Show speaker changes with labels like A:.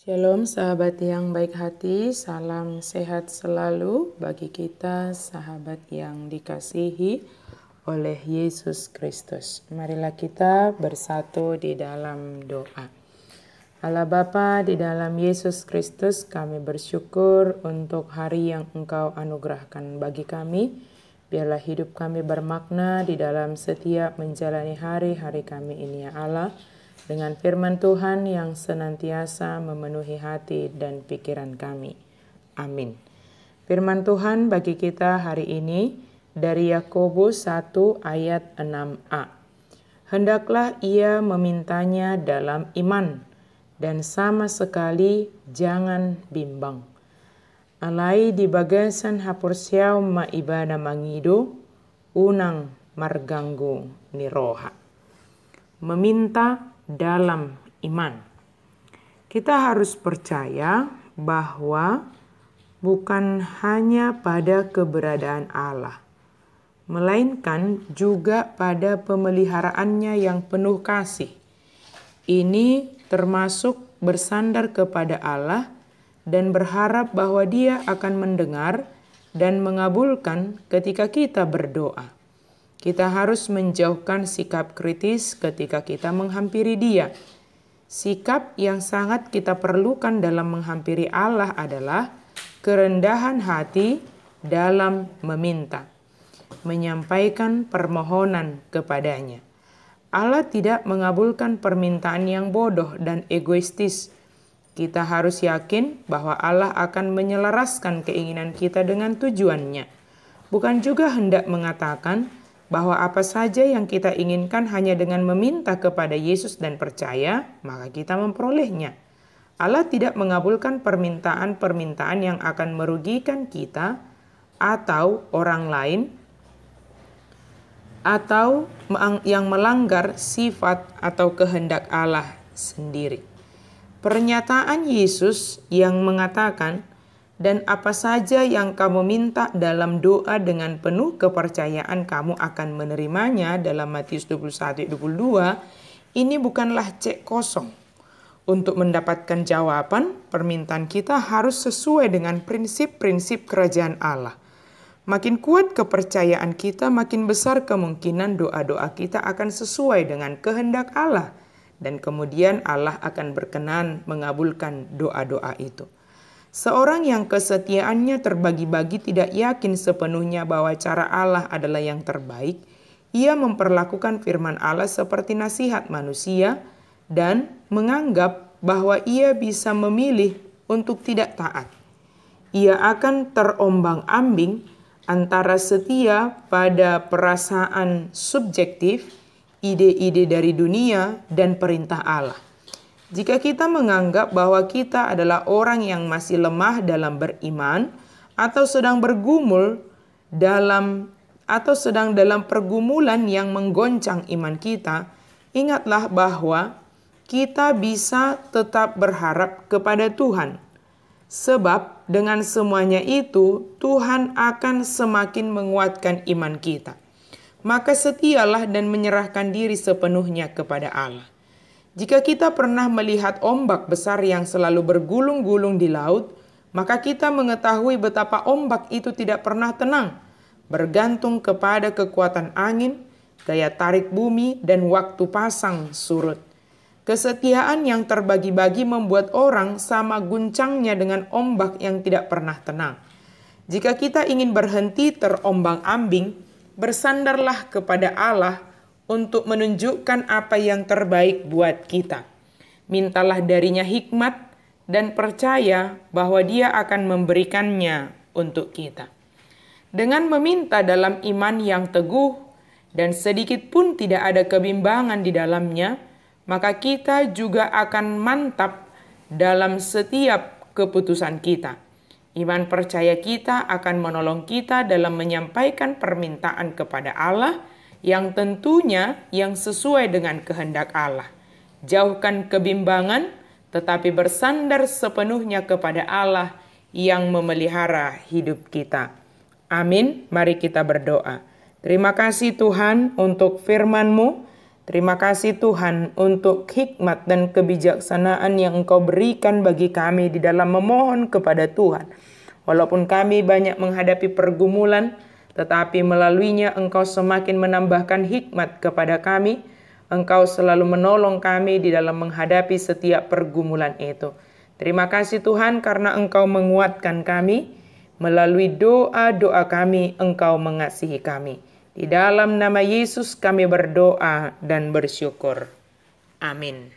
A: Shalom sahabat yang baik hati, salam sehat selalu bagi kita sahabat yang dikasihi oleh Yesus Kristus. Marilah kita bersatu di dalam doa. Allah Bapa, di dalam Yesus Kristus kami bersyukur untuk hari yang Engkau anugerahkan bagi kami. Biarlah hidup kami bermakna di dalam setiap menjalani hari-hari kami ini ya Allah. Dengan firman Tuhan yang senantiasa memenuhi hati dan pikiran kami. Amin. Firman Tuhan bagi kita hari ini dari Yakobus 1 ayat 6a. Hendaklah ia memintanya dalam iman dan sama sekali jangan bimbang. Alai di bagasan hapursiau maibada mangido unang marganggu niroha. Meminta dalam iman. Kita harus percaya bahwa bukan hanya pada keberadaan Allah, melainkan juga pada pemeliharaannya yang penuh kasih. Ini termasuk bersandar kepada Allah dan berharap bahwa Dia akan mendengar dan mengabulkan ketika kita berdoa. Kita harus menjauhkan sikap kritis ketika kita menghampiri Dia. Sikap yang sangat kita perlukan dalam menghampiri Allah adalah kerendahan hati dalam meminta, menyampaikan permohonan kepadanya. Allah tidak mengabulkan permintaan yang bodoh dan egoistis. Kita harus yakin bahwa Allah akan menyelaraskan keinginan kita dengan tujuannya. Bukan juga hendak mengatakan bahwa apa saja yang kita inginkan hanya dengan meminta kepada Yesus dan percaya, maka kita memperolehnya. Allah tidak mengabulkan permintaan-permintaan yang akan merugikan kita atau orang lain, atau yang melanggar sifat atau kehendak Allah sendiri. Pernyataan Yesus yang mengatakan, dan apa saja yang kamu minta dalam doa dengan penuh kepercayaan kamu akan menerimanya dalam Matius 21-22, ini bukanlah cek kosong. Untuk mendapatkan jawaban, permintaan kita harus sesuai dengan prinsip-prinsip kerajaan Allah. Makin kuat kepercayaan kita, makin besar kemungkinan doa-doa kita akan sesuai dengan kehendak Allah. Dan kemudian Allah akan berkenan mengabulkan doa-doa itu. Seorang yang kesetiaannya terbagi-bagi tidak yakin sepenuhnya bahwa cara Allah adalah yang terbaik. Ia memperlakukan firman Allah seperti nasihat manusia dan menganggap bahwa ia bisa memilih untuk tidak taat. Ia akan terombang-ambing antara setia pada perasaan subjektif, ide-ide dari dunia, dan perintah Allah. Jika kita menganggap bahwa kita adalah orang yang masih lemah dalam beriman atau sedang dalam pergumulan yang menggoncang iman kita, ingatlah bahwa kita bisa tetap berharap kepada Tuhan. Sebab dengan semuanya itu, Tuhan akan semakin menguatkan iman kita. Maka setialah dan menyerahkan diri sepenuhnya kepada Allah. Jika kita pernah melihat ombak besar yang selalu bergulung-gulung di laut, maka kita mengetahui betapa ombak itu tidak pernah tenang, bergantung kepada kekuatan angin, daya tarik bumi, dan waktu pasang surut. Kesetiaan yang terbagi-bagi membuat orang sama guncangnya dengan ombak yang tidak pernah tenang. Jika kita ingin berhenti terombang-ambing, bersandarlah kepada Allah untuk menunjukkan apa yang terbaik buat kita. Mintalah darinya hikmat dan percaya bahwa Dia akan memberikannya untuk kita. Dengan meminta dalam iman yang teguh dan sedikit pun tidak ada kebimbangan di dalamnya, maka kita juga akan mantap dalam setiap keputusan kita. Iman percaya kita akan menolong kita dalam menyampaikan permintaan kepada Allah yang tentunya yang sesuai dengan kehendak Allah. Jauhkan kebimbangan, tetapi bersandar sepenuhnya kepada Allah yang memelihara hidup kita. Amin. Mari kita berdoa. Terima kasih Tuhan untuk firman-Mu. Terima kasih Tuhan untuk hikmat dan kebijaksanaan yang Engkau berikan bagi kami di dalam memohon kepada Tuhan. Walaupun kami banyak menghadapi pergumulan, tetapi melaluinya Engkau semakin menambahkan hikmat kepada kami. Engkau selalu menolong kami di dalam menghadapi setiap pergumulan itu. Terima kasih Tuhan karena Engkau menguatkan kami. Melalui doa-doa kami, Engkau mengasihi kami. Di dalam nama Yesus kami berdoa dan bersyukur. Amin.